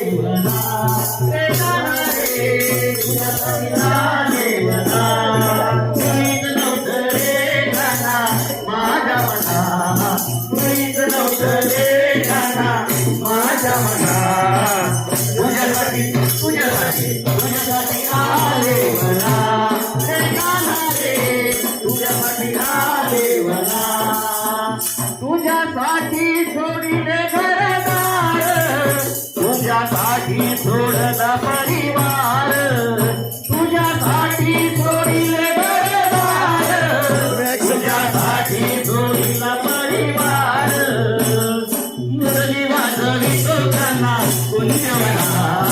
देवना रे गाणा रे तुझ्यासाठी आले मना मुळीच नव्हतं रे गाणा माझ्या मना मुळीच नव्हतं रे गाणा माझ्या मना तुझ्यासाठी तुझ्यासाठी तुझ्यासाठी आले मना रे गाणा रे तुझ्यासाठी आले मना तुझ्यासाठी सोडिले घरदार तुझ्यासाठी सोडला परिवार तुझ्यासाठी सोडिले घरदार तुझ्यासाठी सोडिला परिवार मुरली वाजवी तो त्यांना पुण्यवना